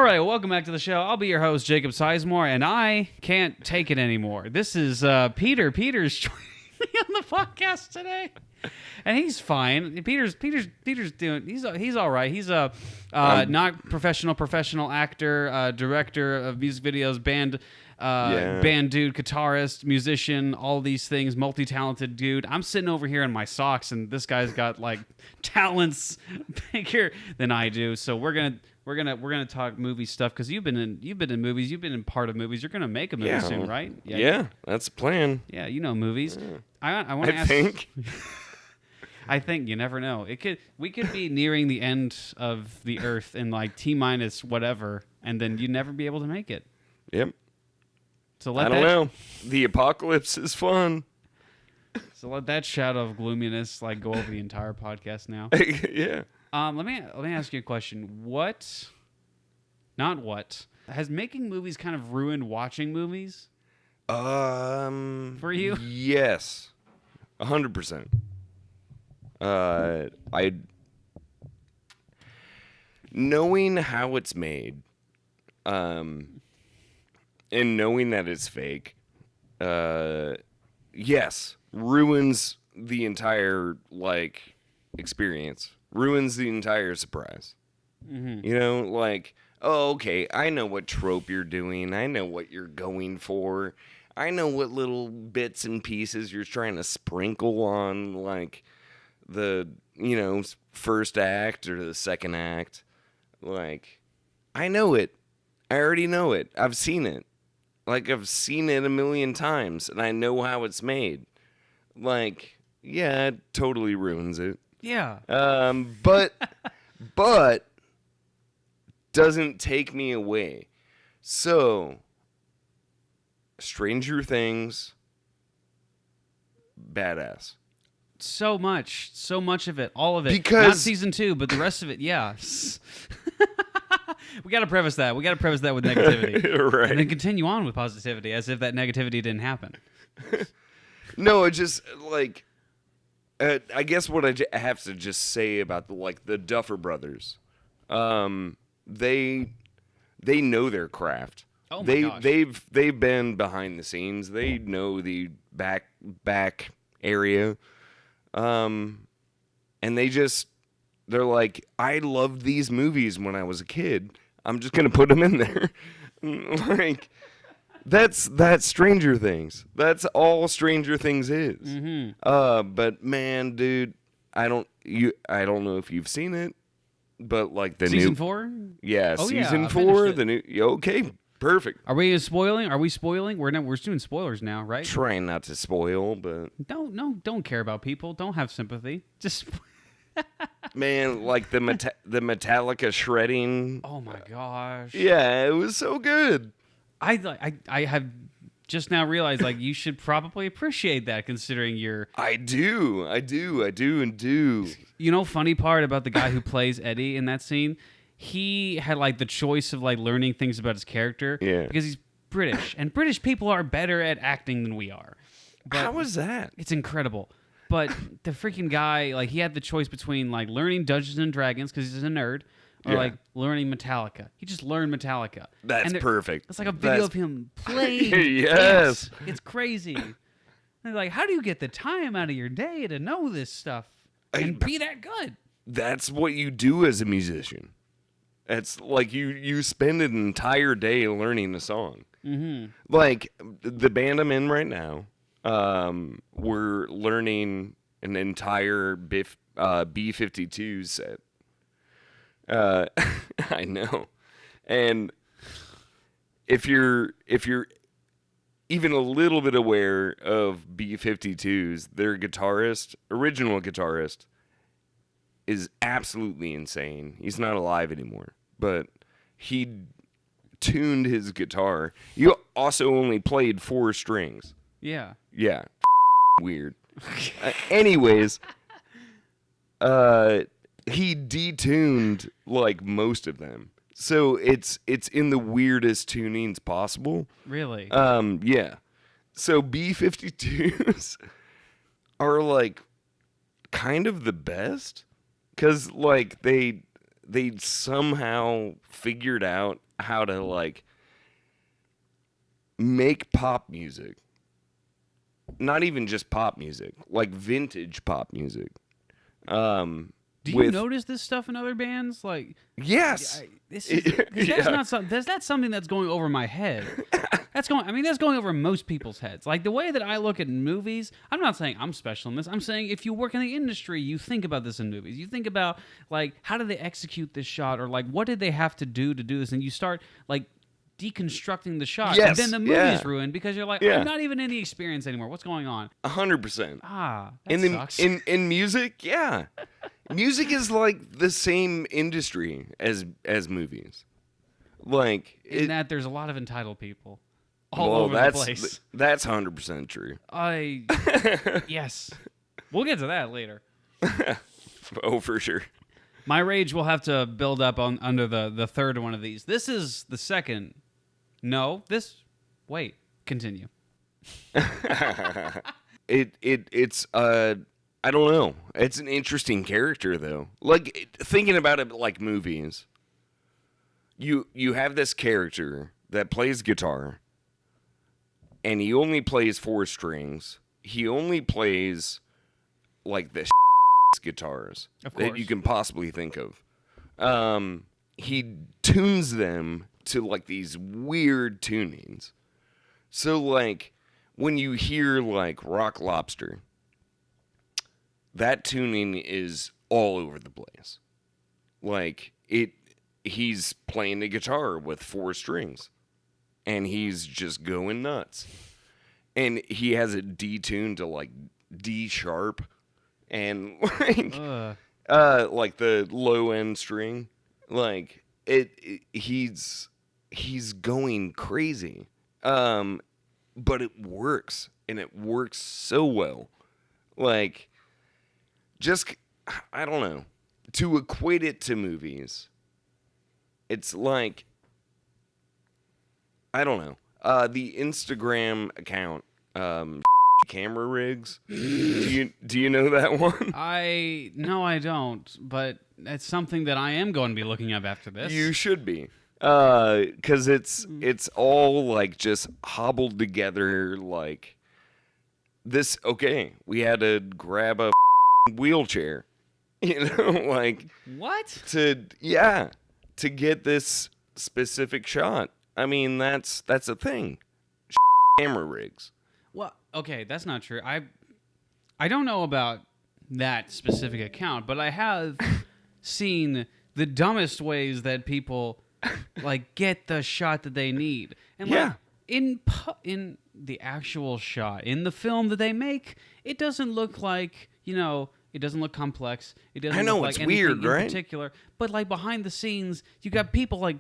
right, welcome back to the show. I'll be your host, Jacob Sizemore, and I can't take it anymore. This is Peter. Peter's joining me on the podcast today, and he's fine. Peter's doing. He's all right. He's a not professional actor, director of music videos, band dude, guitarist, musician, all these things, multi-talented dude. I'm sitting over here in my socks, and this guy's got like talents bigger than I do. So we're gonna talk movie stuff because you've been in movies, you've been in part of movies. You're gonna make a movie soon, right? Yeah, that's the plan. Yeah, you know movies. Yeah. I want to ask. I think you never know. We could be nearing the end of the Earth in like T-minus whatever, and then you'd never be able to make it. Yep. So I don't know. The apocalypse is fun. So let that shadow of gloominess like go over the entire podcast now. Yeah. Let me ask you a question. Not what has making movies kind of ruined watching movies? For you? Yes, 100%. Knowing how it's made, and knowing that it's fake, yes, ruins the entire like experience. Ruins the entire surprise. Mm-hmm. You know, like, oh, okay, I know what trope you're doing. I know what you're going for. I know what little bits and pieces you're trying to sprinkle on, like, the, first act or the second act. Like, I know it. I already know it. I've seen it. Like, I've seen it a million times, and I know how it's made. Like, yeah, it totally ruins it. Yeah. But doesn't take me away. So, Stranger Things, badass. So much of it, all of it. Because not season 2, but the rest of it, yeah. We got to preface that. We got to preface that with negativity, right? And then continue on with positivity, as if that negativity didn't happen. No, it just like. I guess what I have to just say about the Duffer Brothers, they know their craft. Oh my gosh. They've been behind the scenes. They know the back area, and they're like, I loved these movies when I was a kid. I'm just gonna put them in there, like. That's Stranger Things. That's all Stranger Things is. Mm-hmm. But man, dude, I don't know if you've seen it, but like the season 4. Yeah, oh, season 4. The new. Okay, perfect. Are we spoiling? Are we spoiling? We're doing spoilers now, right? Trying not to spoil, but don't care about people. Don't have sympathy. Just. Man, like the Metallica shredding. Oh my gosh. Yeah, it was so good. I have just now realized like you should probably appreciate that considering you're. I do. You know, funny part about the guy who plays Eddie in that scene, he had like the choice of like learning things about his character, because he's British, and British people are better at acting than we are. But how was that? It's incredible. But the freaking guy, like, he had the choice between like learning Dungeons and Dragons because he's a nerd. Or like learning Metallica. He just learned Metallica. That's perfect. It's like a video of him playing. Yes. It's crazy. And like, how do you get the time out of your day to know this stuff and be that good? That's what you do as a musician. It's like you spend an entire day learning a song. Mm-hmm. Like the band I'm in right now, we're learning an entire B-52 set. I know. And if you're even a little bit aware of B-52s, their original guitarist, is absolutely insane. He's not alive anymore, but he tuned his guitar. You also only played 4 strings. Yeah. Yeah. Weird. Anyways, he detuned like most of them. So it's in the weirdest tunings possible. Really? Yeah. So B-52s are like kind of the best, cuz like they somehow figured out how to like make pop music. Not even just pop music, like vintage pop music. Do you notice this stuff in other bands? Like, yes, that's something that's going over my head. That's going over most people's heads. Like the way that I look at movies, I'm not saying I'm special in this. I'm saying if you work in the industry, you think about this in movies. You think about like how did they execute this shot, or like what did they have to do this, and you start like deconstructing the shot, yes, and then the movie's ruined because you're like, yeah. I'm not even in the experience anymore. What's going on? 100%. That sucks. In music, yeah, music is like the same industry as movies. Like in that there's a lot of entitled people all over the place. That's 100% true. Yes, we'll get to that later. Oh, for sure. My rage will have to build up under the third one of these. This is the second. No, wait, continue. It's I don't know. It's an interesting character though. Like thinking about it like movies. You have this character that plays guitar and he only plays 4 strings. He only plays like the guitars that you can possibly think of. He tunes them to like these weird tunings. So like when you hear like Rock Lobster, that tuning is all over the place. Like he's playing the guitar with 4 strings and he's just going nuts. And he has it detuned to like D sharp and like the low end string. Like he's going crazy. But it works, and it works so well. Like just I don't know, to equate it to movies. It's like I don't know. The Instagram account camera rigs. Do you know that one? No, I don't, but it's something that I am going to be looking up after this. You should be. Cause it's all like just hobbled together like this. Okay, we had to grab a wheelchair, like what to get this specific shot. I mean, that's a thing. Camera rigs. Well, okay, that's not true. I don't know about that specific account, but I have seen the dumbest ways that people like get the shot that they need. And like in the actual shot, in the film that they make, it doesn't look like, it doesn't look complex. It doesn't look like it's anything weird, in right? particular. But like behind the scenes, you got people like,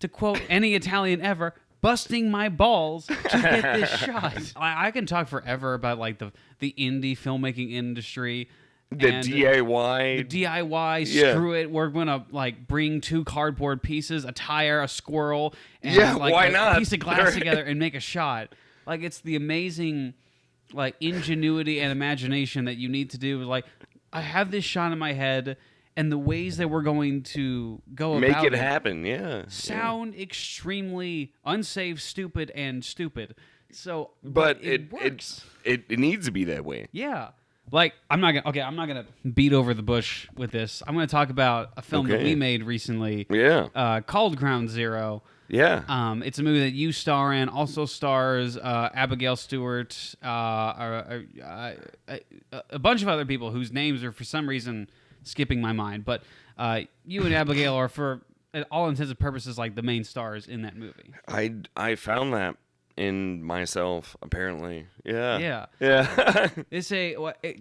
to quote any Italian ever, busting my balls to get this shot. I can talk forever about like the indie filmmaking industry. The DIY. The DIY, screw it. We're going to like bring 2 cardboard pieces, a tire, a squirrel, and like why a not? piece of glass together and make a shot. Like it's the amazing like ingenuity and imagination that you need to do. Like I have this shot in my head, and the ways that we're going to go make about it happen, sound extremely unsafe, stupid, and stupid. So, but it works. It needs to be that way. Yeah. Like I'm not gonna beat over the bush with this. I'm gonna talk about a film that we made recently. Yeah. Called Ground Zero. Yeah. It's a movie that you star in. Also stars Abigail Stewart, a bunch of other people whose names are for some reason skipping my mind. But you and Abigail are, for all intents and purposes, like the main stars in that movie. I found that in myself, apparently. Yeah.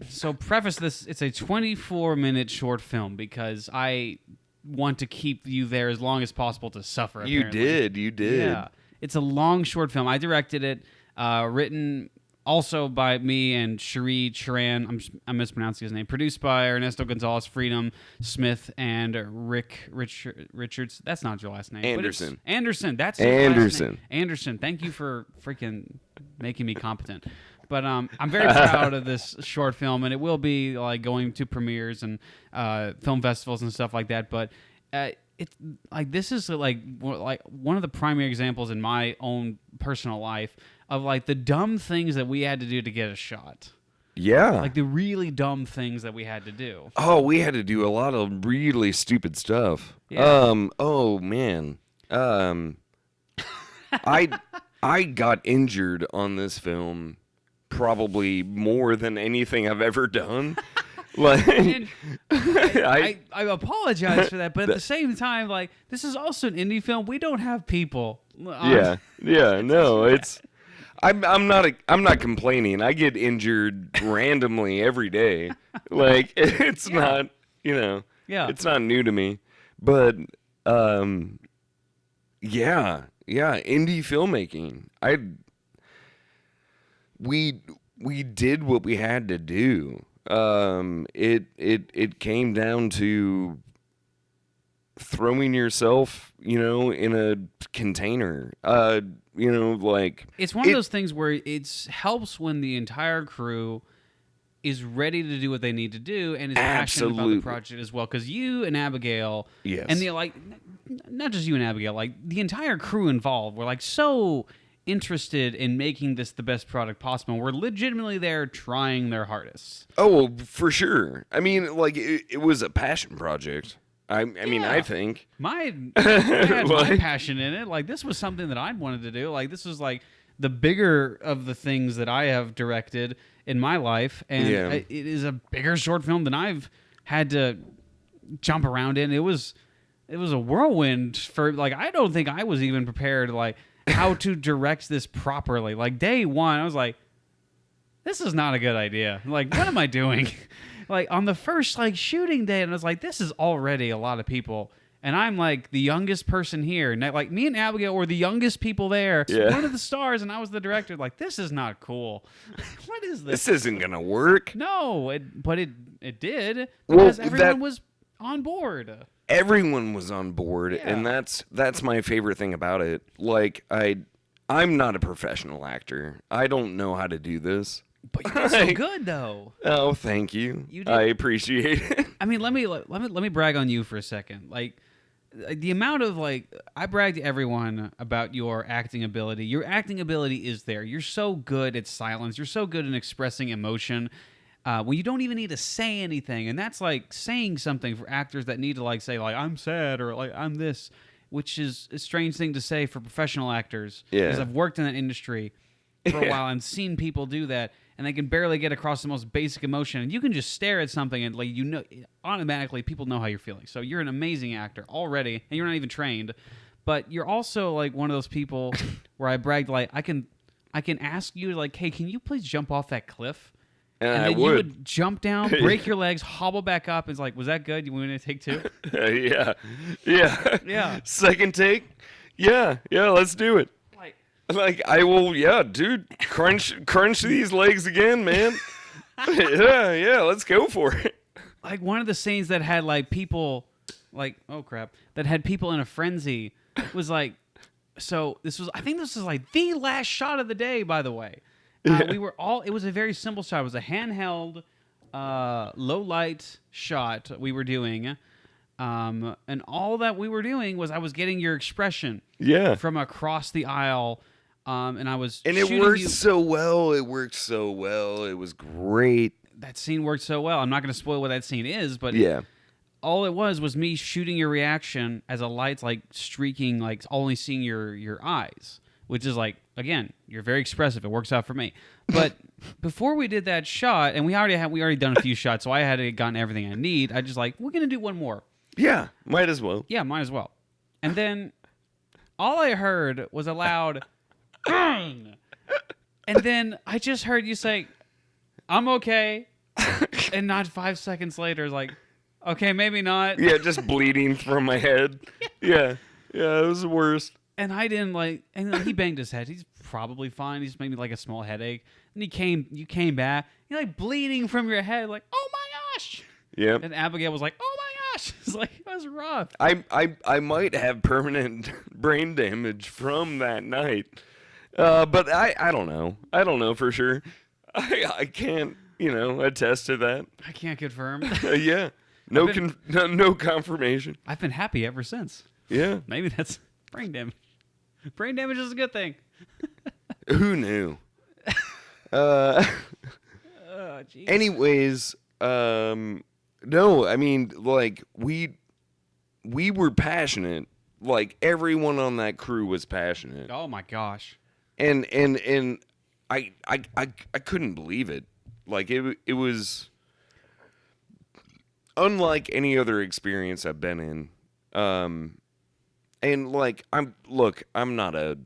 So preface this, it's a 24-minute short film because I want to keep you there as long as possible to suffer, apparently. You did. Yeah. It's a long short film. I directed it, written also by me and Cherie Charan. I'm mispronouncing his name. Produced by Ernesto Gonzalez, Freedom Smith, and Rick Richards. That's not your last name. Anderson. Anderson. That's your last name. Anderson. Thank you for freaking making me competent. But I'm very proud of this short film, and it will be like going to premieres and film festivals and stuff like that. But it's like this is like one of the primary examples in my own personal life of like the dumb things that we had to do to get a shot. Yeah. Like the really dumb things that we had to do. Oh, we had to do a lot of really stupid stuff. Yeah. Oh man. I got injured on this film probably more than anything I've ever done. Like, And I apologize for that, but at the same time, like, this is also an indie film. We don't have people. yeah, no, it's. I'm not complaining. I get injured randomly every day. Like, it's not, Yeah. it's not new to me. But yeah, indie filmmaking. We did what we had to do. It came down to throwing yourself, in a container. Like it's one of those things where it helps when the entire crew is ready to do what they need to do and is passionate about the project as well. Because you and Abigail, yes, and not just you and Abigail, like the entire crew involved were like so interested in making this the best product possible. We're legitimately there trying their hardest. Oh, well, for sure. I mean, like it was a passion project. I mean, I think I had my passion in it. Like this was something that I wanted to do. Like this was like the bigger of the things that I have directed in my life, and it is a bigger short film than I've had to jump around in. It was a whirlwind for like I don't think I was even prepared like how to direct this properly. Like day one, I was like, this is not a good idea. Like, what am I doing? Like on the first like shooting day, and I was like, this is already a lot of people. And I'm like the youngest person here. And like me and Abigail were the youngest people there. Yeah. One of the stars, and I was the director. Like, this is not cool. What is this? This isn't gonna work. No, but it did because everyone was on board. Everyone was on board, and that's my favorite thing about it. Like I'm not a professional actor. I don't know how to do this. But you did so good, though. Oh, thank you. You did. I appreciate it. I mean, let me brag on you for a second. Like the amount of like I brag to everyone about your acting ability. Your acting ability is there. You're so good at silence. You're so good in expressing emotion. When you don't even need to say anything, and that's like saying something for actors that need to like say like I'm sad or like I'm this, which is a strange thing to say for professional actors. Yeah. Because I've worked in that industry for a while and seen people do that, and they can barely get across the most basic emotion. And you can just stare at something and like automatically people know how you're feeling. So you're an amazing actor already, and you're not even trained, but you're also like one of those people where I bragged like I can ask you like, hey, can you please jump off that cliff? And then you would jump down, break your legs, hobble back up. It's like, was that good? You want me to take two? Yeah. Second take? Yeah, let's do it. Like I will, dude. Crunch these legs again, man. yeah, let's go for it. Like one of the scenes that had like people, like that had people in a frenzy was like, so I think this was like the last shot of the day, by the way. We were all. It was a very simple shot. It was a handheld, low light shot we were doing, and all that we were doing was I was getting your expression, from across the aisle, and I was. And it worked so well. It worked so well. It was great. That scene worked so well. I'm not going to spoil what that scene is, but all it was me shooting your reaction as a light's like streaking, like only seeing your eyes. Which is like, again, you're very expressive. It works out for me. But before we did that shot, and we already done a few shots, so I had gotten everything I need. I just like, we're gonna do one more. Yeah, might as well. Yeah, might as well. And then all I heard was a loud, and then I just heard you say, "I'm okay," and not 5 seconds later, like, okay, maybe not. Yeah, just bleeding from my head. Yeah, it was the worst. And I didn't like, and he banged his head. He's probably fine. He's maybe like a small headache. And you came back. You're like bleeding from your head, like, oh my gosh. Yeah. And Abigail was like, oh my gosh. It's like, it was rough. I might have permanent brain damage from that night. But I don't know. I don't know for sure. I can't, attest to that. I can't confirm. Yeah. No confirmation. I've been happy ever since. Yeah. Maybe that's brain damage. Brain damage is a good thing. Who knew? Oh, jeez. Anyways, no, I mean, like, we were passionate. Like, everyone on that crew was passionate. Oh my gosh. And I couldn't believe it. Like, it was unlike any other experience I've been in. And like, I'm not a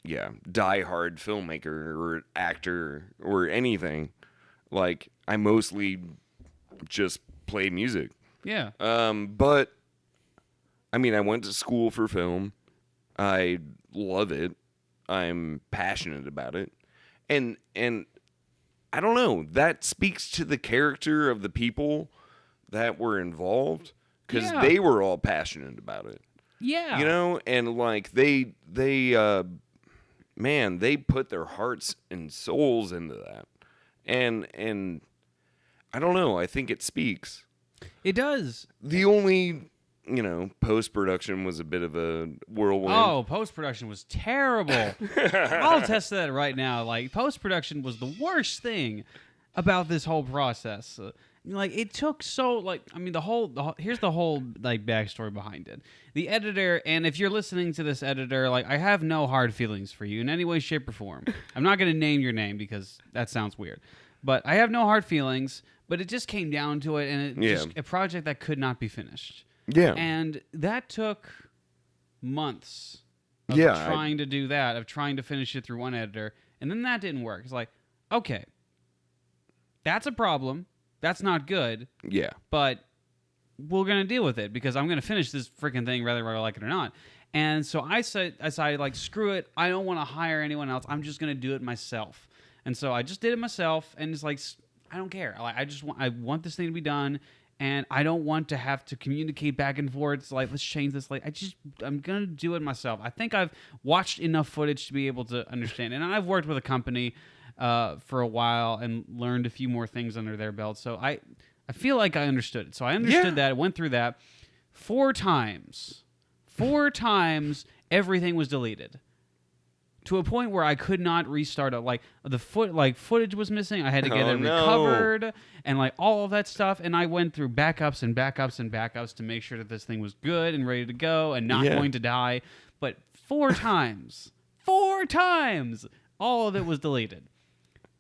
diehard filmmaker or actor or anything. Like, I mostly just play music. Yeah. But I mean, I went to school for film. I love it. I'm passionate about it. And I don't know, that speaks to the character of the people that were involved, because they were all passionate about it. Yeah. You know, and like they man, they put their hearts and souls into that. And I don't know, I think it speaks. It does. The only, post-production was a bit of a whirlwind. Oh, post-production was terrible. I'll attest to that right now. Like, post-production was the worst thing about this whole process. Like, it took so, like, I mean, here's the whole, like, backstory behind it. The editor, and if you're listening to this editor, like, I have no hard feelings for you in any way, shape, or form. I'm not going to name your name because that sounds weird. But I have no hard feelings, but it just came down to it, and just a project that could not be finished. Yeah. And that took months of trying to do that, of trying to finish it through one editor, and then that didn't work. It's like, okay, that's a problem. That's not good. Yeah. But we're going to deal with it because I'm going to finish this freaking thing whether I like it or not. And so I decided, like, screw it. I don't want to hire anyone else. I'm just going to do it myself. And so I just did it myself, and it's like, I don't care. Like, I want this thing to be done, and I don't want to have to communicate back and forth. It's like, let's change this. Like, I'm going to do it myself. I think I've watched enough footage to be able to understand. And I've worked with a company for a while and learned a few more things under their belt. So I feel like I understood it. So I understood that, went through that 4 times. 4 times everything was deleted. To a point where I could not restart it. Like, footage was missing. I had to get it recovered and like all of that stuff. And I went through backups and backups and backups to make sure that this thing was good and ready to go and not going to die. But 4 times, all of it was deleted.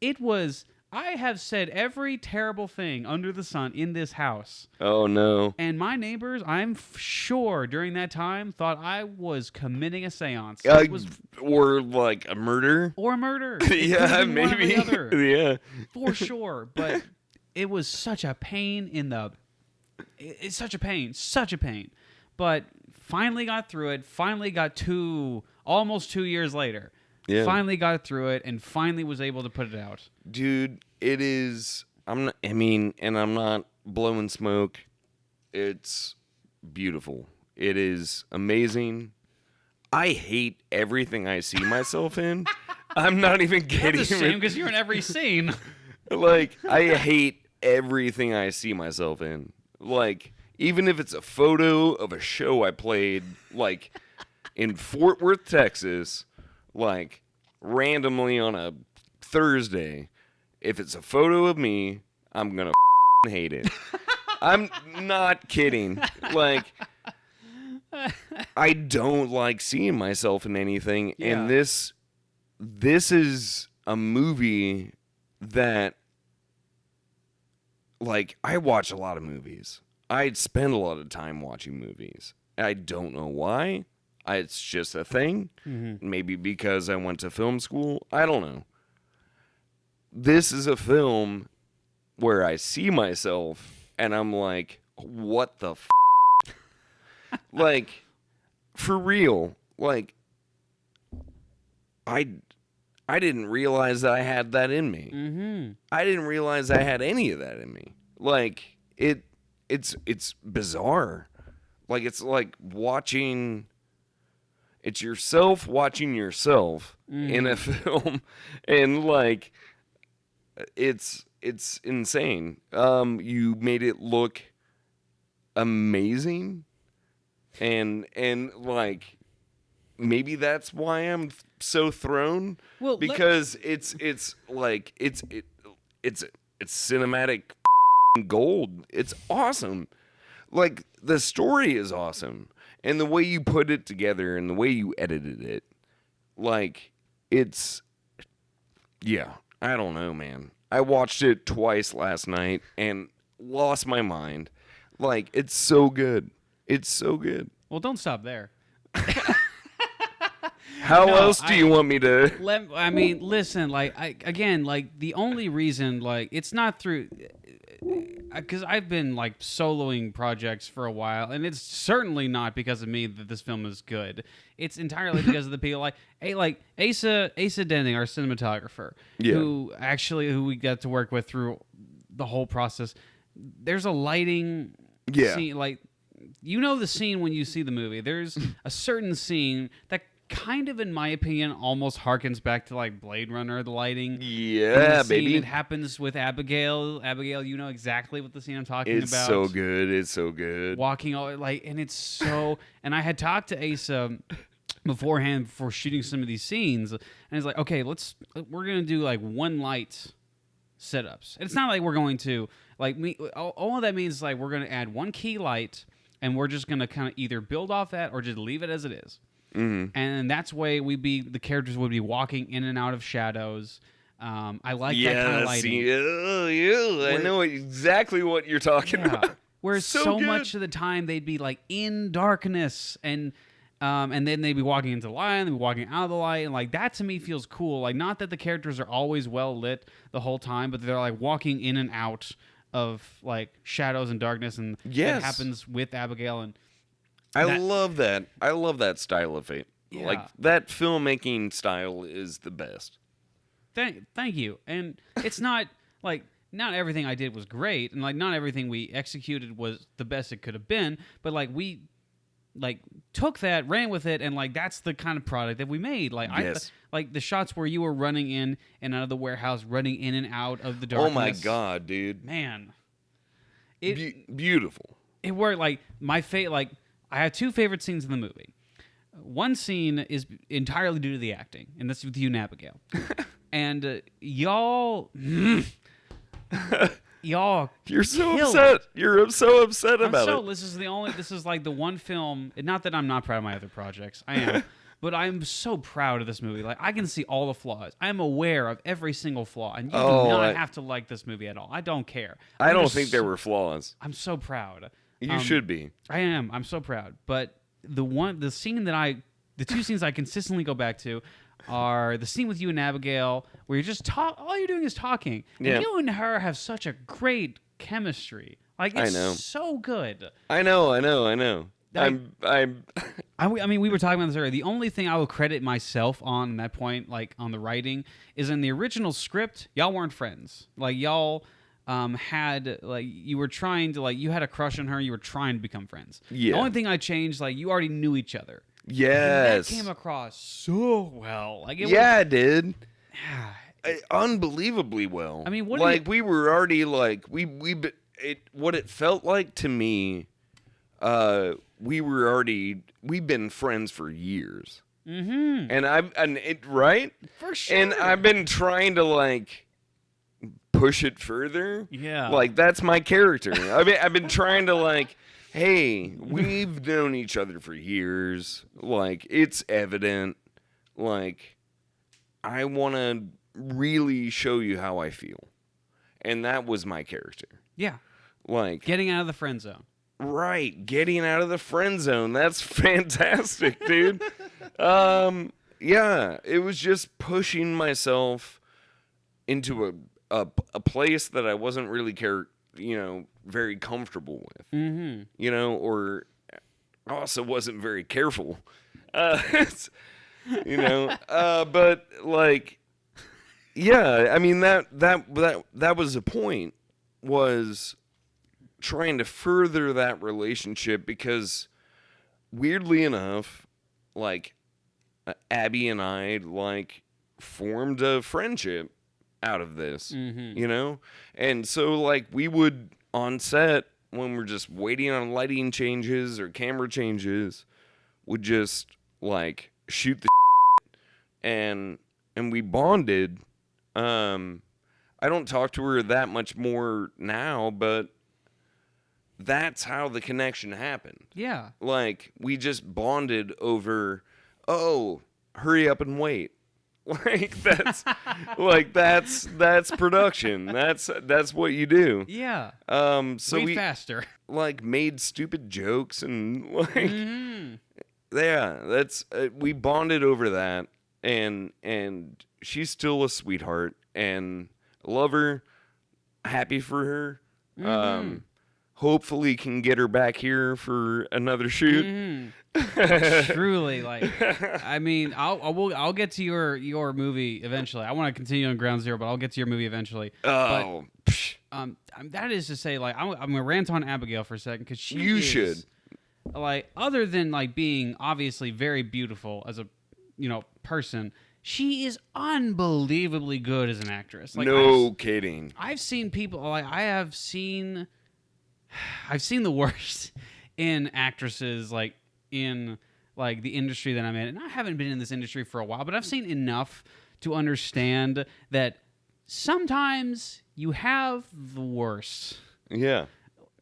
It was, I have said every terrible thing under the sun in this house. Oh, no. And my neighbors, I'm sure during that time, thought I was committing a seance. Or like a murder. Or a murder. Yeah, maybe. Yeah. For sure. But it was such a pain it's such a pain. But finally got through it. Finally got almost 2 years later. Yeah. Finally got through it and finally was able to put it out. Dude, it is, I'm not blowing smoke. It's beautiful. It is amazing. I hate everything I see myself in. I'm not even kidding. That's a shame because you're in every scene. Like, I hate everything I see myself in. Like, even if it's a photo of a show I played, like, in Fort Worth, Texas, like, randomly on a Thursday, if it's a photo of me, I'm gonna hate it. I'm not kidding. Like, I don't like seeing myself in anything, and this is a movie that, like, I watch a lot of movies. I spend a lot of time watching movies. I don't know why. It's just a thing. Mm-hmm. Maybe because I went to film school. I don't know. This is a film where I see myself and I'm like, what the f***? Like, for real. Like, I didn't realize that I had that in me. Mm-hmm. I didn't realize I had any of that in me. Like, it's bizarre. Like, it's like watching... It's yourself watching yourself in a film, and like, it's insane. You made it look amazing, and like maybe that's why I'm so thrown. Well, because it's cinematic gold. It's awesome. Like, the story is awesome, and the way you put it together and the way you edited it, like, it's, yeah, I don't know, man. I watched it twice last night and lost my mind. Like, it's so good. It's so good. Well, don't stop there. How else do you want me to? I mean, listen, like, the only reason, like, it's not through, because I've been, like, soloing projects for a while, and it's certainly not because of me that this film is good. It's entirely because of the people, like Asa Denning, our cinematographer, who we got to work with through the whole process. There's a lighting scene, like, you know the scene when you see the movie. There's a certain scene that kind of, in my opinion, almost harkens back to, like, Blade Runner, the lighting. Yeah, baby. It happens with Abigail. Abigail, you know exactly what the scene I'm talking about. It's so good. It's so good. Walking, like, and it's so... And I had talked to Asa beforehand before shooting some of these scenes, and he's like, okay, we're going to do, like, one light setups. And it's not like we're going to... Like, all that means is, like, we're going to add one key light, and we're just going to kind of either build off that or just leave it as it is. Mm-hmm. And that's way the characters would be walking in and out of shadows. I like that kind of lighting. I know exactly what you're talking about. Whereas so much of the time they'd be like in darkness, and then they'd be walking into the light, and they'd be walking out of the light, and like that to me feels cool. Like, not that the characters are always well lit the whole time, but they're like walking in and out of like shadows and darkness, and that happens with Abigail. And I love that. I love that style of it. Yeah. Like, that filmmaking style is the best. Thank you. And it's not like, not everything I did was great, and like not everything we executed was the best it could have been, but like we like took that, ran with it, and like that's the kind of product that we made. Like, like the shots where you were running in and out of the warehouse, running in and out of the darkness. Oh my god, dude. Man. Beautiful. It worked. Like, I have two favorite scenes in the movie. One scene is entirely due to the acting, and that's with you and Abigail. And y'all, you're so upset. You're so upset about it. This is like the one film. Not that I'm not proud of my other projects. I am. But I'm so proud of this movie. Like, I can see all the flaws. I'm aware of every single flaw, and you do not have to like this movie at all. I don't care. I don't think there were flaws. I'm so proud. You should be. I am. I'm so proud. But the two scenes I consistently go back to are the scene with you and Abigail, where you're just all you're doing is talking. Yeah. And you and her have such a great chemistry. Like, it's so good. I know. I mean, we were talking about this earlier. The only thing I will credit myself on that point, like on the writing, is in the original script, y'all weren't friends. Like, y'all had, like, you were trying to, like, you had a crush on her, you were trying to become friends. Yeah. The only thing I changed, like, you already knew each other. Yes. And that came across so well. Like, it did. Unbelievably well. I mean, we were already, like, what it felt like to me, we've been friends for years. Mm-hmm. Right? For sure. And I've been trying to, like, push it further. Yeah. Like, that's my character. I've been trying to, like, hey, we've known each other for years. Like, it's evident. Like, I want to really show you how I feel. And that was my character. Yeah. Like, getting out of the friend zone. Right. Getting out of the friend zone. That's fantastic, dude. Yeah. It was just pushing myself into a place that I wasn't really very comfortable with. Mm-hmm. Or also wasn't very careful. But like, yeah, I mean, that was the point, was trying to further that relationship, because weirdly enough, like, Abby and I, like, formed a friendship out of this, and so, like, we would on set when we're just waiting on lighting changes or camera changes, would just like shoot the and we bonded. I don't talk to her that much more now, but that's how the connection happened. Yeah. Like, we just bonded over, oh, hurry up and wait. Like, that's that's production. That's what you do. Yeah. So Way we faster. like made stupid jokes and like yeah, that's we bonded over that, and she's still a sweetheart, and love her, happy for her. Hopefully can get her back here for another shoot. Truly, like, I mean, I'll get to your movie eventually. I want to continue on Ground Zero, but I'll get to your movie eventually. Oh, But, that is to say, like, I'm gonna rant on Abigail for a second because you should. Like, other than like being obviously very beautiful as a person, she is unbelievably good as an actress. Like, no kidding. I've seen people like I've seen the worst in actresses, like in like the industry that I'm in, and I haven't been in this industry for a while, but I've seen enough to understand that sometimes you have the worst. Yeah.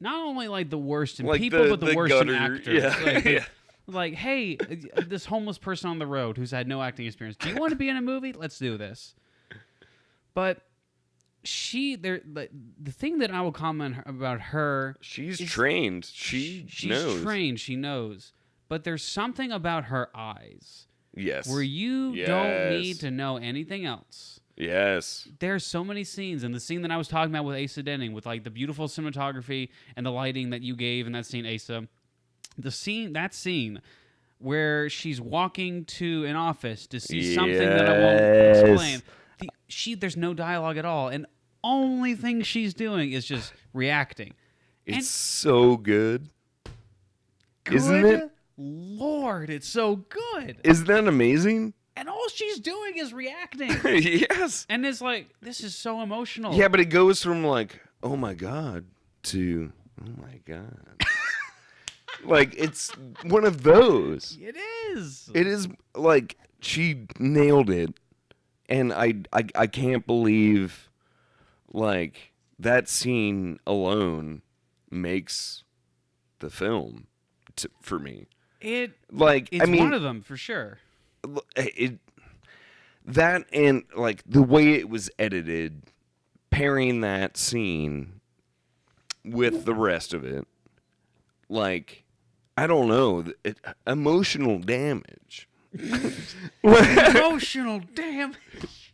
Not only like the worst in like people, but the worst gutter, in actors. Yeah. Like, like, hey, this homeless person on the road who's had no acting experience. Do you want to be in a movie? Let's do this. But the thing that I will comment about her, she's trained. She's knows. Trained. She knows. But there's something about her eyes. Yes. Where you don't need to know anything else. Yes. There's so many scenes, and the scene that I was talking about with Asa Denning, with like the beautiful cinematography and the lighting that you gave in that scene, Asa. That scene where she's walking to an office to see something that I won't explain. There's no dialogue at all, and only thing she's doing is just reacting. It's so good. Isn't it? Lord, it's so good. Isn't that amazing? And all she's doing is reacting. Yes. And it's like, this is so emotional. Yeah, but it goes from like, oh my God, to, oh my God. Like, it's one of those. It is. It is, like, she nailed it. And I can't believe, like, that scene alone makes the film for me. It's I mean, one of them, for sure. That and, like, the way it was edited, pairing that scene with the rest of it, like, I don't know, emotional damage. Emotional damage.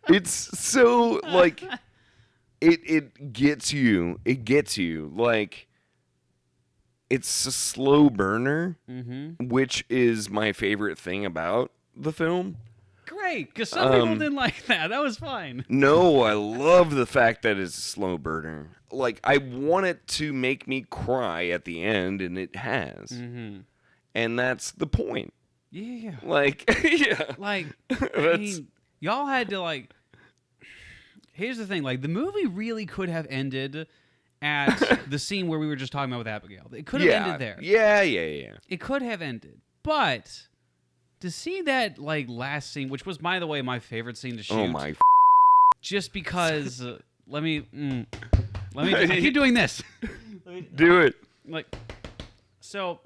It's so, like, it gets you. It gets you. Like, it's a slow burner, which is my favorite thing about the film. Great, because some people didn't like that. That was fine. No, I love the fact that it's a slow burner. Like, I want it to make me cry at the end, and it has. And that's the point. Yeah. Like, yeah. Like, I mean, y'all had to, like... Here's the thing. Like, the movie really could have ended at the scene where we were just talking about with Abigail. It could have ended there. Yeah. It could have ended. But... to see that like last scene, which was, by the way, my favorite scene to shoot. Oh my! Just because, let me. I keep doing this. Do it. Like, so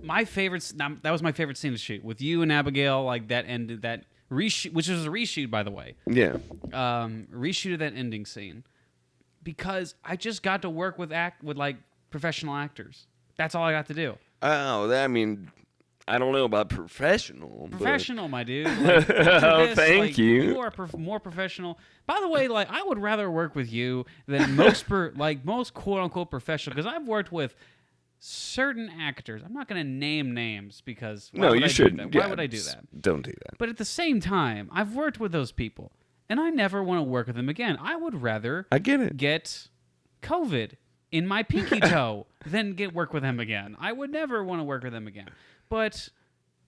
my favorite. That was my favorite scene to shoot with you and Abigail. Like that ended that reshoot, which was a reshoot, by the way. Yeah. Reshoot of that ending scene because I just got to work with like professional actors. That's all I got to do. Oh, I mean. I don't know about professional. Professional, my dude. Like, thank you. You are more professional. By the way, like I would rather work with you than most most quote unquote professional because I've worked with certain actors. I'm not going to name names because you shouldn't. Why would I do that? Don't do that. But at the same time, I've worked with those people, and I never want to work with them again. I would rather get COVID in my pinky toe than work with them again. I would never want to work with them again. But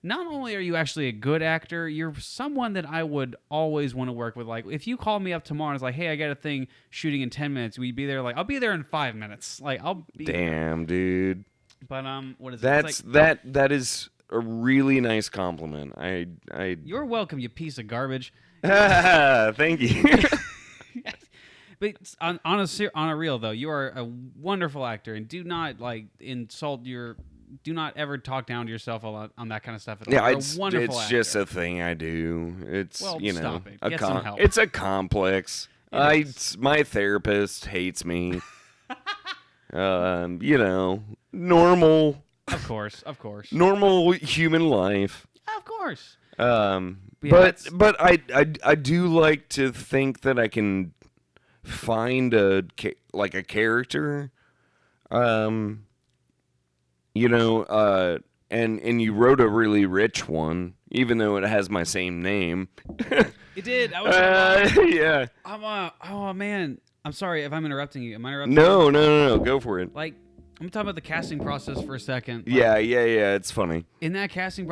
not only are you actually a good actor, you're someone that I would always want to work with. Like, if you call me up tomorrow and it's like, hey, I got a thing shooting in 10 minutes, will you be there? Like, I'll be there in 5 minutes. Like, I'll be Damn, dude. But, what is it? That's It's like, that is a really nice compliment. I you're welcome, you piece of garbage. Thank you. But on a real, though, you are a wonderful actor, and do not, like, do not ever talk down to yourself a lot on that kind of stuff at all. Yeah, You're it's a wonderful actor. just a thing I do. It's Well, you know stop it. Get some help. it's a complex. My therapist hates me. You know, normal Of course. normal human life. Of course. But that's- I do like to think that I can find a character, you know, and you wrote a really rich one, even though it has my same name. It did. I was. Yeah. Oh man. I'm sorry if I'm interrupting you. Am I interrupting? No. Go for it. Like, I'm talking about the casting process for a second. Like, Yeah. It's funny. In that casting,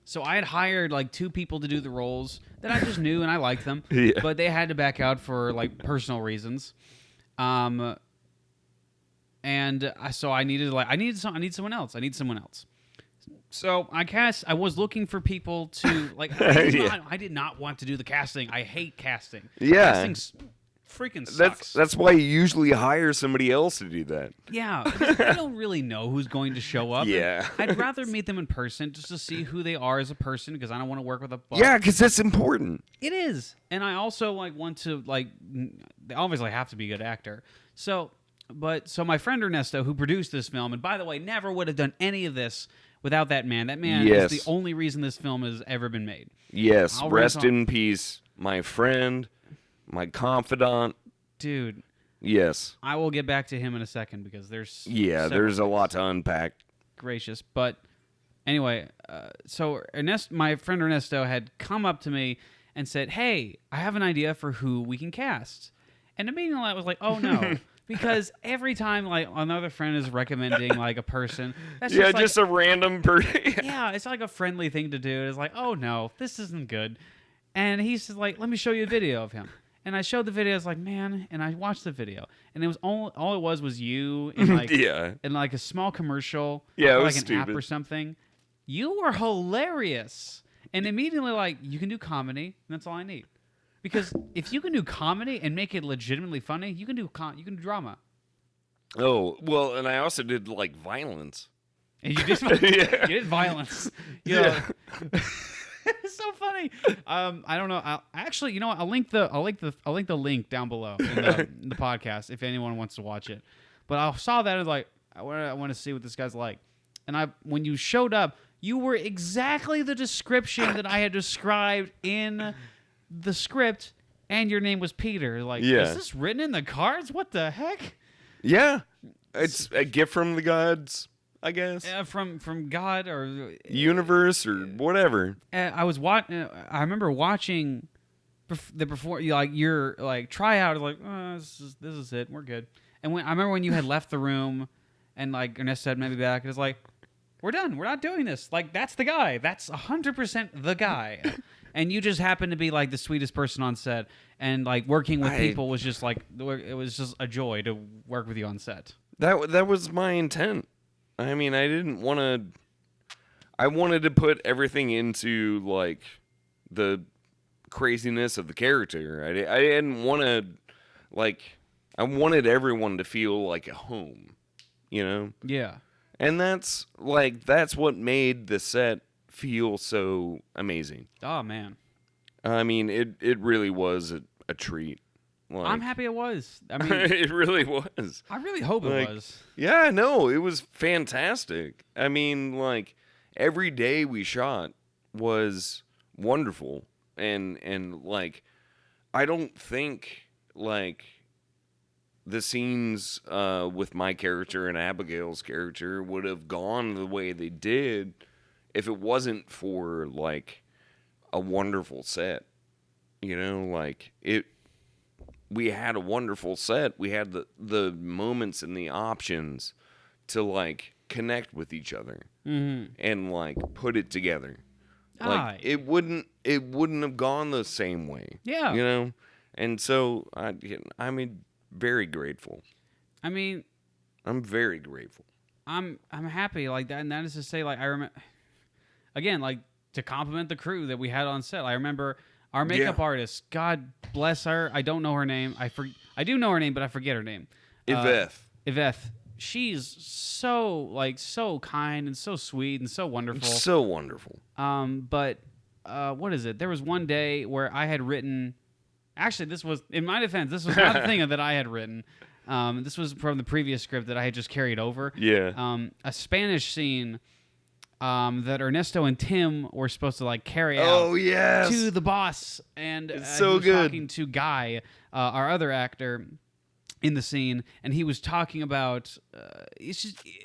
so I had hired like 2 people to do the roles that I just knew and I liked them, Yeah. but they had to back out for like personal reasons. So I need someone else. So I was looking for people to like. I did not want to do the casting. I hate casting. Yeah. Casting freaking sucks. That's why you usually hire somebody else to do that. Yeah, because I don't really know who's going to show up. Yeah. I'd rather meet them in person just to see who they are as a person, because I don't want to work with a bug. Yeah, because that's important. It is. And I also want to they obviously have to be a good actor. So my friend Ernesto, who produced this film, and by the way, never would have done any of this without that man. That man Yes. is the only reason this film has ever been made. Yes, I'll rest rant on- in peace, my friend, my confidant. Dude, Yes. I will get back to him in a second because there's Yeah, several there's a things. lot to unpack. Gracious. But anyway, so my friend Ernesto had come up to me and said, hey, I have an idea for who we can cast. And immediately I was like, oh no. Because every time like another friend is recommending like a person, that's Yeah, just, like, just a random person. yeah, it's like a friendly thing to do. It's like, oh no, this isn't good. And he's just like, let me show you a video of him. And I showed the video. I was like, man, and I watched the video, and it was all it was you in like Yeah. in like a small commercial, Yeah, it for, was like an app stupid. or something. You were hilarious, and immediately like you can do comedy, and that's all I need. Because if you can do comedy and make it legitimately funny, you can do drama. Oh, well, and I also did like violence. And you did Yeah. you did violence. You know, it's so funny. I don't know. Actually, you know what? I'll link the link down below in the podcast if anyone wants to watch it. But I saw that and was like, I want to see what this guy's like. And when you showed up, you were exactly the description that I had described in the script, and your name was Peter. Like, Yeah. is this written in the cards? What the heck? Yeah. It's a gift from the gods, I guess. From God or Universe or whatever. I was I remember watching before your like tryout. Like, oh, this is it. We're good. And I remember when you had left the room, and like Ernest said maybe back. It was like, we're done. We're not doing this. Like, that's the guy. That's 100% the guy. And you just happened to be like the sweetest person on set, and like working with people was just like it was just a joy to work with you on set. That was my intent. I mean, I didn't want to. I wanted to put everything into like the craziness of the character. I didn't want to like. I wanted everyone to feel like a home, you know. Yeah. And that's what made the set feel so amazing. Oh man. I mean, it really was a treat. Like, I'm happy it was. I mean, it really was. I really hope it was. Yeah, no, it was fantastic. I mean, like every day we shot was wonderful, and like I don't think like the scenes with my character and Abigail's character would have gone the way they did if it wasn't for like a wonderful set. You know, like we had a wonderful set. We had the moments and the options to like connect with each other. and like put it together. Like Aye. it wouldn't have gone the same way. Yeah. You know? And so I'm very grateful. I mean, I'm very grateful. I'm happy like that, and that is to say, like I remember again, like to compliment the crew that we had on set. I remember our makeup artist. God bless her. I don't know her name. I do know her name, but I forget her name. Yvette. She's so kind and so sweet and so wonderful. So wonderful. But what is it? There was one day where I had written. Actually, this was in my defense. This was not the thing that I had written. This was from the previous script that I had just carried over. Yeah. A Spanish scene that Ernesto and Tim were supposed to like carry out. Oh yes. To the boss, and it's so he was good. talking to Guy, our other actor, in the scene, and he was talking about.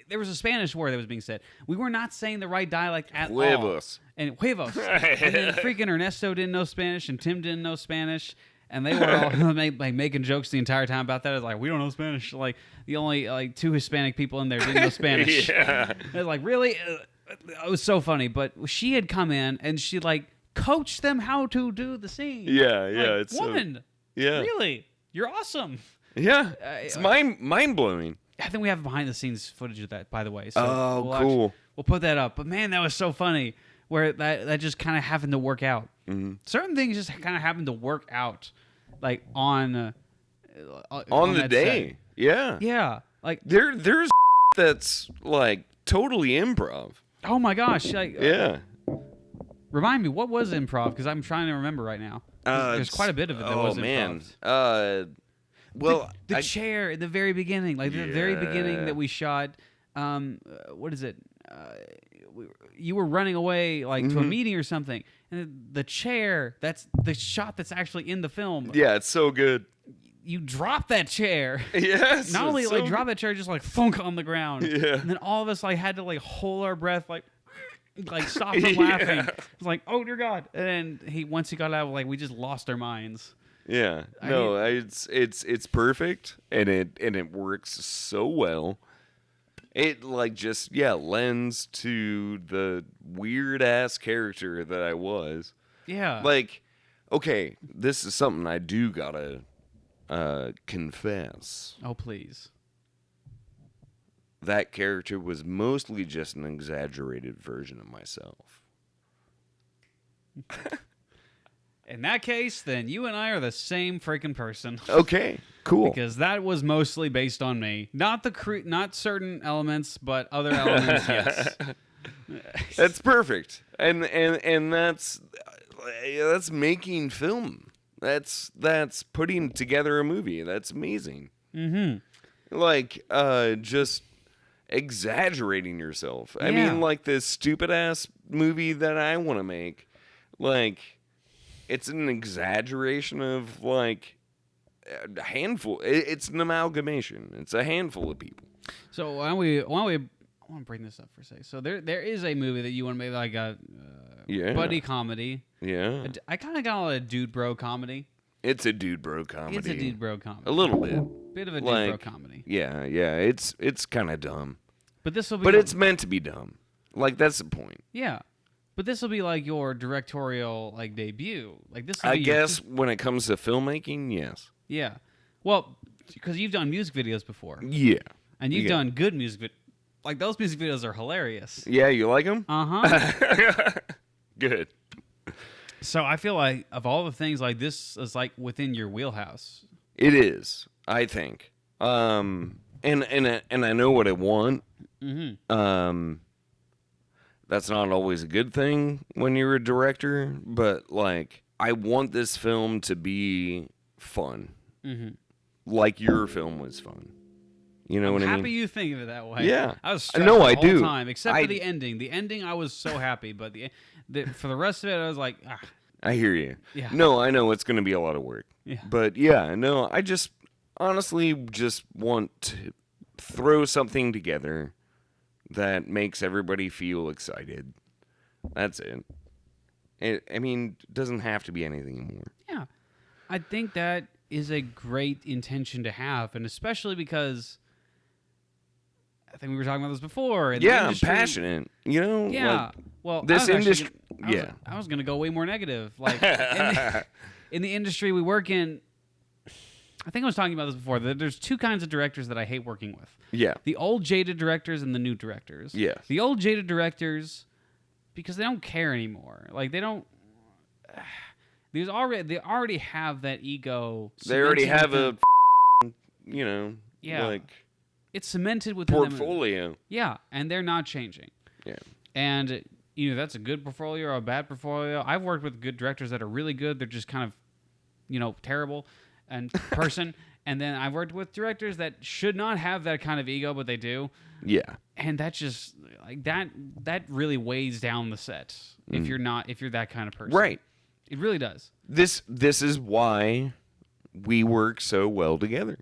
There was a Spanish word that was being said. We were not saying the right dialect at Huevos. all. And huevos. And then freaking Ernesto didn't know Spanish, and Tim didn't know Spanish. And they were all like making jokes the entire time about that. It's like, we don't know Spanish. Like the only like 2 Hispanic people in there didn't know Spanish. Yeah. It was like, really? It was so funny. But she had come in and she like coached them how to do the scene. Yeah. Like, It's woman. yeah. Really? You're awesome. Yeah. It's mind blowing. I think we have behind the scenes footage of that, by the way. So Cool. We'll put that up. But man, that was so funny. Where that just kind of happened to work out. Mm-hmm. Certain things just kind of happened to work out, like on the day. set. Yeah. Yeah, like There's that's like totally improv. oh my gosh, like Yeah. remind me, what was improv? Because I'm trying to remember right now. There's quite a bit of it that was improv. Well, the chair at the very beginning, like the very beginning that we shot. What is it? You were running away like to a meeting or something, and the chair, that's the shot that's actually in the film. Yeah, it's so good. You drop that chair. Yes. Not only like drop that chair, just like thunk on the ground. Yeah. And then all of us like had to like hold our breath, like stop from laughing. It's like, oh dear God. And then once he got out, like we just lost our minds. Yeah. It's perfect, and it works so well. It like just lends to the weird ass character that I was. Yeah. Like, okay, this is something I do gotta confess. Oh please. That character was mostly just an exaggerated version of myself. In that case, then you and I are the same freaking person. Okay, cool. Because that was mostly based on me. Not not certain elements, but other elements, yes. That's perfect. And that's making film. That's putting together a movie. That's amazing. Mm-hmm. Like just exaggerating yourself. I Yeah. mean, like this stupid ass movie that I want to make. Like, it's an exaggeration of like a handful. It's an amalgamation. It's a handful of people. So why don't we I want to bring this up for a second. So there is a movie that you want to make, like a buddy comedy. Yeah. I kind of call it a dude bro comedy. It's a dude bro comedy. It's a dude bro comedy. A little bit. Bit of a dude bro comedy. Yeah. It's kind of dumb. But this will be. But it's meant to be dumb. Like, that's the point. Yeah. But this will be like your directorial like debut. Like this. I guess when it comes to filmmaking, yes. Yeah. Well, because you've done music videos before. Yeah. And you've done good music videos. Like, those music videos are hilarious. Yeah, you like them? Uh-huh. Good. So I feel like of all the things, like this is like within your wheelhouse. It is, I think. And I know what I want. Mm-hmm. That's not always a good thing when you're a director, but like, I want this film to be fun. Mm-hmm. Like your film was fun. You know what I mean? Happy you think of it that way. Yeah. I was stressed No, the I whole do. time, except for the ending. The ending, I was so happy, but for the rest of it, I was like, ah. I hear you. Yeah. No, I know it's going to be a lot of work. Yeah. But yeah, no, I just honestly just want to throw something together that makes everybody feel excited. That's it. I mean, it doesn't have to be anything more. Yeah. I think that is a great intention to have, and especially because I think we were talking about this before. In Yeah, the industry, I'm passionate. You know? Yeah. Like, Well, this industry. Yeah. I was going to go way more negative. Like in the industry we work in, I think I was talking about this before. That there's two kinds of directors that I hate working with. Yeah. The old jaded directors and the new directors. Yes. The old jaded directors, because they don't care anymore. Like they don't. They already have that ego. They already have cemented like it's cemented within them. portfolio. Yeah, and they're not changing. Yeah. And that's a good portfolio or a bad portfolio. I've worked with good directors that are really good. They're just kind of, terrible and person. And then I've worked with directors that should not have that kind of ego, but they do. Yeah. And that just like that really weighs down the set if you're that kind of person. Right. It really does. This is why we work so well together.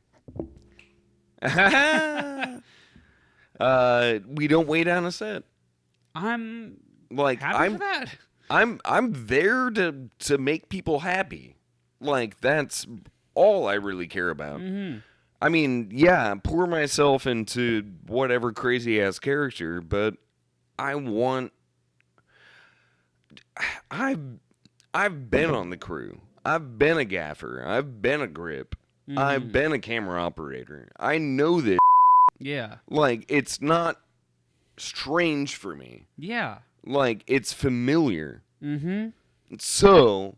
We don't weigh down a set. I'm like happy for that. I'm there to make people happy. Like that's all I really care about. Mm-hmm. I mean, yeah, pour myself into whatever crazy ass character, but I've been on the crew. I've been a gaffer. I've been a grip. Mm-hmm. I've been a camera operator. I know this. Yeah. Like, it's not strange for me. Yeah. Like, it's familiar. Mm-hmm. So,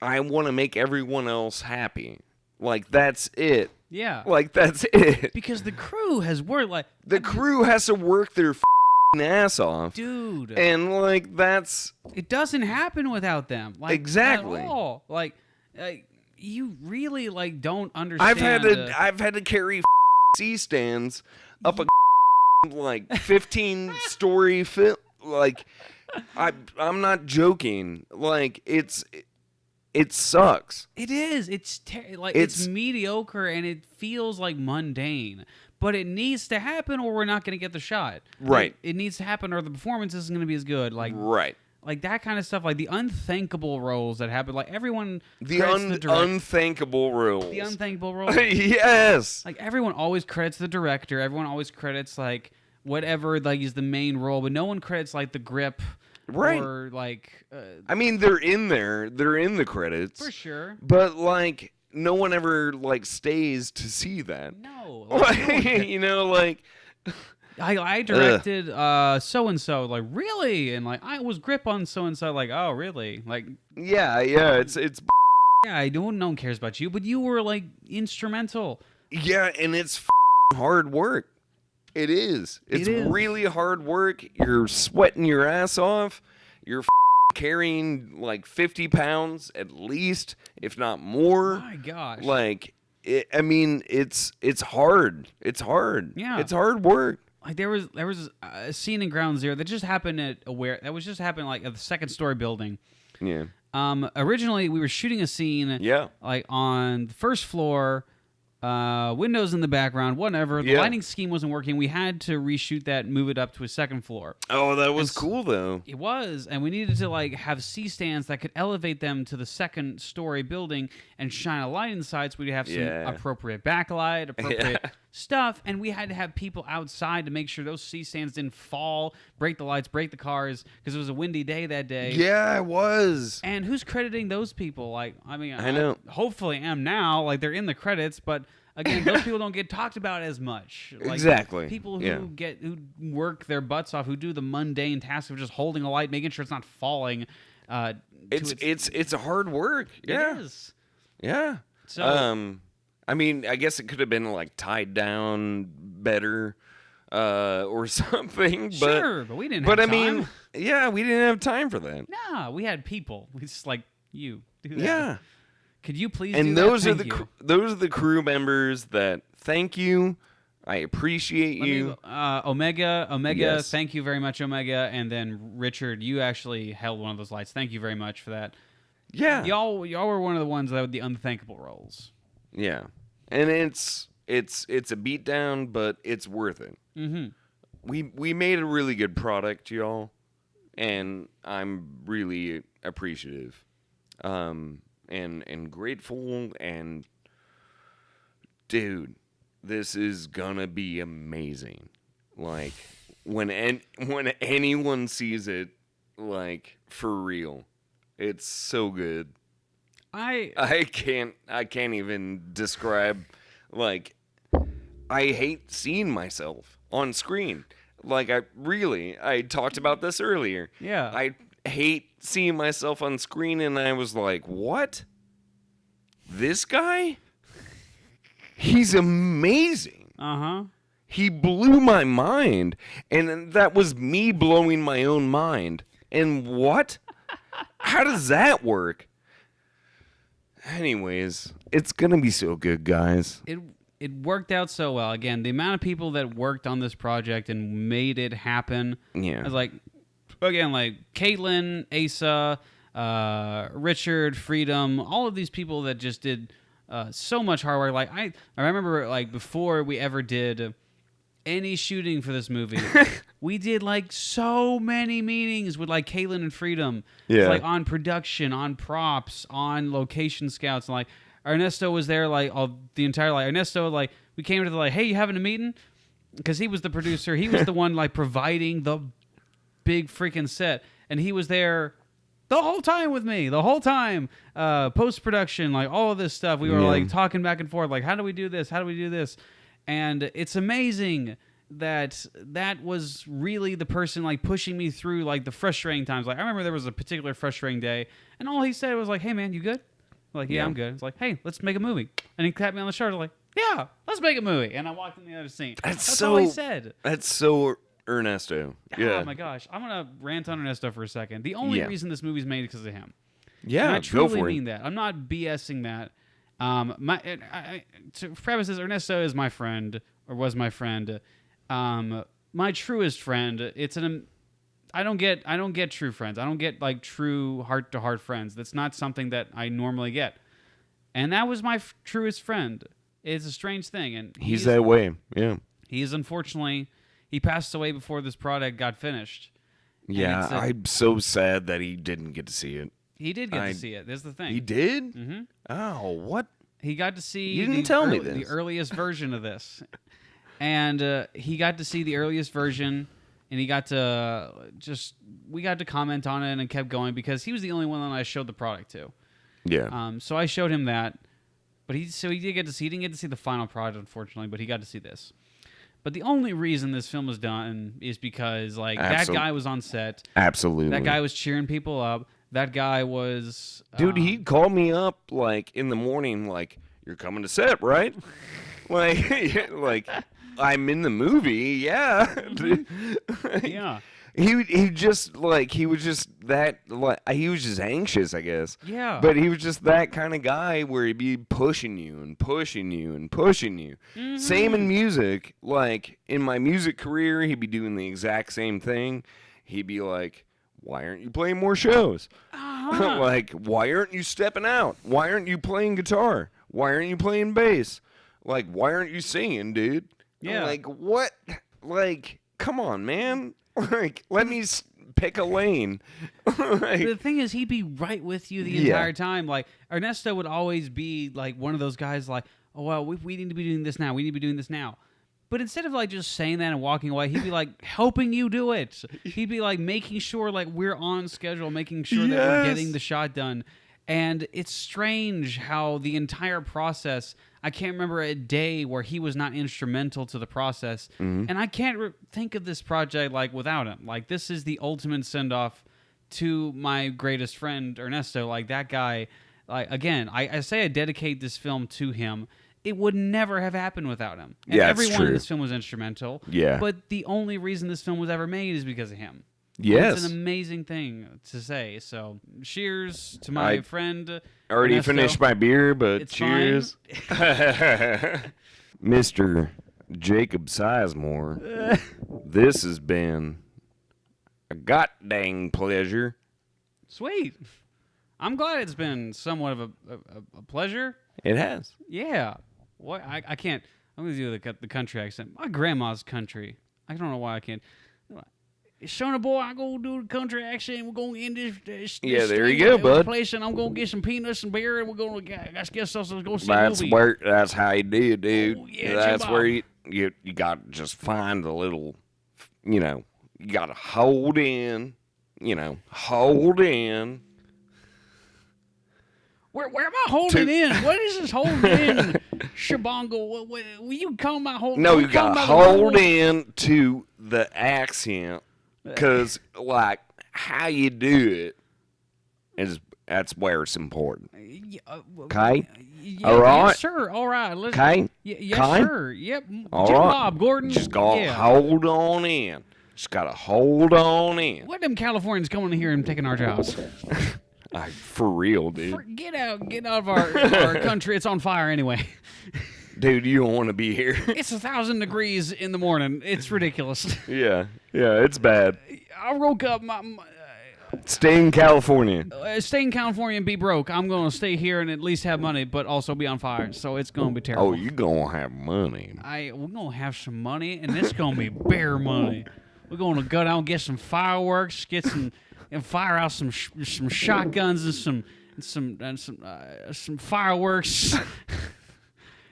I want to make everyone else happy. Like, that's it. Yeah. Like, that's it. Because the crew has worked like... The crew has to work their ass off. Dude. And, like, that's... It doesn't happen without them. Like, exactly. At all. Like, you really, like, don't understand... I've had to carry C-stands up a like 15-story film. Like, I'm not joking. Like, it sucks. It is. It's mediocre and it feels like mundane. But it needs to happen or we're not going to get the shot. Right. Like, it needs to happen or the performance isn't going to be as good. Like, right. Like that kind of stuff. Like the unthinkable roles that happen. Like everyone. The unthinkable roles. The unthinkable roles. Yes. Like everyone always credits the director. Everyone always credits like whatever like is the main role. But no one credits like the grip. Right. Or like. I mean, they're in there. They're in the credits. For sure. But like. No one ever like stays to see that. No, like, I directed so and so, like really, and like I was grip on so and so, like oh really, like yeah, it's yeah, no one cares about you, but you were like instrumental. Yeah, and it's hard work. It is. It's really hard work. You're sweating your ass off. You're carrying like 50 pounds at least, if not more. My gosh. Like, it's hard. It's hard. Yeah. It's hard work. Like there was a scene in Ground Sero that just happened at like at the second story building. Yeah. Originally we were shooting a scene. Yeah. Like on the first floor. Windows in the background, whatever. The lighting scheme wasn't working. We had to reshoot that, move it up to a second floor. Oh, that was cool though. It was, and we needed to like have C-stands that could elevate them to the second story building and shine a light inside, so we'd have some appropriate backlight, appropriate stuff, and we had to have people outside to make sure those C-stands didn't fall, break the lights, break the cars, because it was a windy day that day. Yeah, it was. And who's crediting those people? Like, I mean, I know. Hopefully am now. Like, they're in the credits, but again, those people don't get talked about as much. Like, exactly. People who work their butts off, who do the mundane task of just holding a light, making sure it's not falling. It's a hard work. Yeah. It is. Yeah. So, I mean, I guess it could have been like tied down better, or something. Sure, but we didn't have time. I mean, yeah, we didn't have time for that. Nah, we had people. We just like you do that. Yeah. Could you please and do those that? are those are the crew members that thank you. I appreciate you. Omega, yes. Thank you very much, Omega. And then Richard, you actually held one of those lights. Thank you very much for that. Yeah. Y'all were one of the ones that had the unthinkable roles. Yeah. And it's a beatdown, but it's worth it. Mm-hmm. We made a really good product, y'all, and I'm really appreciative. And grateful, and dude, this is gonna be amazing. Like, when anyone sees it, like, for real, it's so good. I can't even describe, like, I hate seeing myself on screen. Like, I talked about this earlier. Yeah. I hate seeing myself on screen, and I was like, what? This guy? He's amazing. Uh-huh. He blew my mind, and that was me blowing my own mind. And what? How does that work? Anyways, it's gonna be so good, guys. It worked out so well. Again, the amount of people that worked on this project and made it happen. Yeah. I was like, again, like Caitlin, Asa, Richard, Freedom, all of these people that just did so much hard work. Like I remember, like, before we ever did any shooting for this movie, we did like so many meetings with like Caitlin and Freedom. Yeah. Like on production, on props, on location scouts. And like Ernesto was there like the entire, like Ernesto, like we came to the, like, hey, you having a meeting? Because he was the producer. He was the one like providing the big freaking set. And he was there the whole time with me, the whole time. Post-production, like all of this stuff. We were like talking back and forth, like, how do we do this? How do we do this? And it's amazing that was really the person like pushing me through like the frustrating times. Like I remember there was a particular frustrating day, and all he said was like, "Hey man, you good?" I'm like, yeah, I'm good. It's like, "Hey, let's make a movie." And he tapped me on the shoulder like, "Yeah, let's make a movie." And I walked in the other scene. That's all he said. That's so Ernesto. Yeah. Oh my gosh, I'm gonna rant on Ernesto for a second. The only reason this movie's made is because of him. Yeah, and I truly go for mean that. I'm not BSing that. To preface this, Ernesto is my friend, or was my friend, my truest friend. I don't get true friends. I don't get like true heart to heart friends. That's not something that I normally get, and that was my truest friend. It's a strange thing, and he's that way. Yeah, he is unfortunately he passed away before this product got finished. Yeah, I'm so sad that he didn't get to see it. He did get to see it. There's the thing. He did? Mm-hmm. Oh, what? He got to see you didn't tell me this. The earliest version of this. And he got to see the earliest version, and he got to we got to comment on it and kept going because he was the only one that I showed the product to. Yeah. So I showed him that, but he didn't get to see the final product, unfortunately, but he got to see this. But the only reason this film was done is because like that guy was on set. Absolutely. That guy was cheering people up. That guy was... Dude, he'd call me up, like, in the morning, like, you're coming to set, right? like, I'm in the movie, yeah. Yeah. He just, like, he was just that, like, he was just anxious, I guess. Yeah. But he was just that kind of guy where he'd be pushing you and pushing you and pushing you. Mm-hmm. Same in music. Like, in my music career, he'd be doing the exact same thing. He'd be like... why aren't you playing more shows? Uh-huh. Like, why aren't you stepping out? Why aren't you playing guitar? Why aren't you playing bass? Like, why aren't you singing, dude? Yeah. I'm like, what? Like, come on, man. Like, let me pick a lane. Like, the thing is, he'd be right with you the entire time. Like, Ernesto would always be, like, one of those guys like, oh, well, we need to be doing this now. We need to be doing this now. But instead of like just saying that and walking away, he'd be like helping you do it. He'd be like making sure like we're on schedule, making sure that we're getting the shot done. And it's strange how the entire process, I can't remember a day where he was not instrumental to the process. Mm-hmm. And I can't think of this project like without him. Like this is the ultimate send-off to my greatest friend, Ernesto. Like that guy, like again, I say I dedicate this film to him. It would never have happened without him. And everyone in this film was instrumental. Yeah. But the only reason this film was ever made is because of him. Yes. It's an amazing thing to say. So, cheers to my friend. Already Ernesto. finished my beer, but cheers. Mr. Jacob Sizemore, this has been a god-dang pleasure. Sweet. I'm glad it's been somewhat of a pleasure. It has. Yeah. What I can't. I'm going to do the country accent. My grandma's country. I don't know why I can't. Son of boy, I gonna do the country accent. We're gonna end this Yeah, there you go, bud. place, and I'm gonna get some peanuts and beer, and we're gonna guess us go see a movie. That's how you do it, dude. Oh, yeah, That's Jim where Bob. you got to just find the little, you got to hold in, hold in. Where am I holding in? What is this holding in? Shabongo, will you call my hold? No, you got to hold in to the accent, because, like, how you do it that's where it's important. Okay? All right? Yes, sir. All right. Okay? Yes, Okay? sir. Yep. All Jim right. Bob Gordon. Just got to yeah. hold on in. Just got to hold on in. What them Californians coming in here and taking our jobs? For real, dude. Get out of our country. It's on fire anyway. Dude, you don't want to be here. It's 1,000 degrees in the morning. It's ridiculous. Yeah, it's bad. I woke up. Stay in California. Stay in California and be broke. I'm going to stay here and at least have money, but also be on fire. So it's going to be terrible. Oh, you going to have money. We're going to have some money, and it's going to be bear money. We're going to go down and get some fireworks, and fire out some shotguns and some fireworks.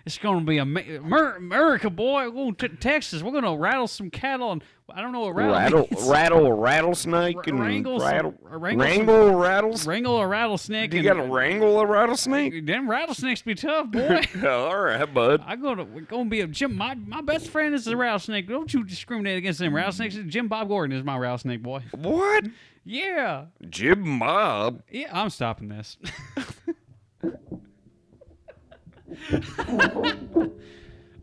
It's going to be America, boy. We're going to Texas. We're going to rattle some cattle, and I don't know what rattle means. Rattle a rattlesnake and wrangle a rattlesnake. Wrangle a rattlesnake. You got to wrangle a rattlesnake? Them rattlesnakes be tough, boy. All right, bud. We're gonna be a Jim. My best friend is a rattlesnake. Don't you discriminate against them rattlesnakes. Jim Bob Gordon is my rattlesnake, boy. What? Yeah. Jim Bob? Yeah, I'm stopping this.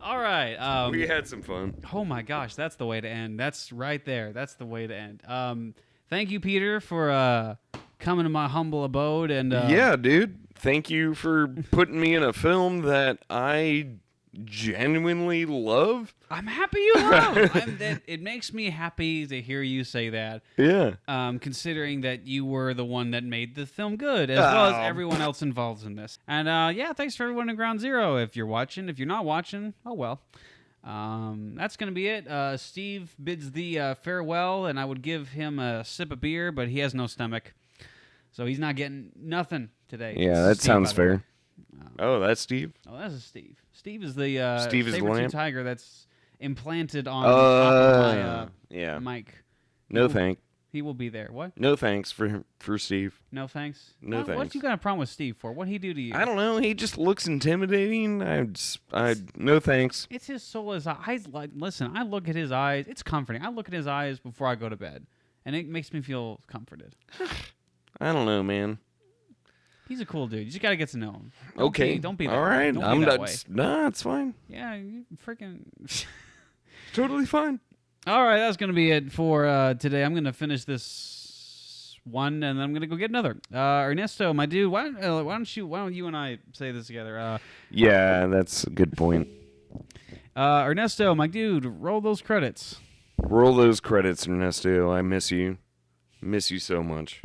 All right. We had some fun. Oh my gosh, that's the way to end. That's right there. That's the way to end. Thank you, Peter, for coming to my humble abode. And yeah, dude. Thank you for putting me in a film that I genuinely love. I'm happy you love. It makes me happy to hear you say that. Yeah. Considering that you were the one that made the film good, as well as everyone else involved in this. And yeah, thanks for everyone in Ground Zero. If you're watching, if you're not watching, oh well. That's gonna be it. Steve bids the farewell, and I would give him a sip of beer, but he has no stomach, so he's not getting nothing today. Yeah, that sounds fair. Oh, that's Steve? Oh, that's Steve. Steve is the Steve is the saber-tooth lamp? tiger that's implanted on top of my mic. No thanks. He will be there. What? No thanks for Steve. No thanks? No thanks. What you got a problem with Steve for? What'd he do to you? I don't know. He just looks intimidating. No thanks. It's his soul. His eyes. Listen, I look at his eyes. It's comforting. I look at his eyes before I go to bed, and it makes me feel comforted. I don't know, man. He's a cool dude. You just gotta get to know him. Okay. Don't be that all right. Don't be that way. Nah, it's fine. Yeah, you freaking. Totally fine. All right, that's gonna be it for today. I'm gonna finish this one, and then I'm gonna go get another. Ernesto, my dude, why don't you and I say this together? Yeah, that's a good point. Ernesto, my dude, roll those credits. Roll those credits, Ernesto. I miss you. Miss you so much.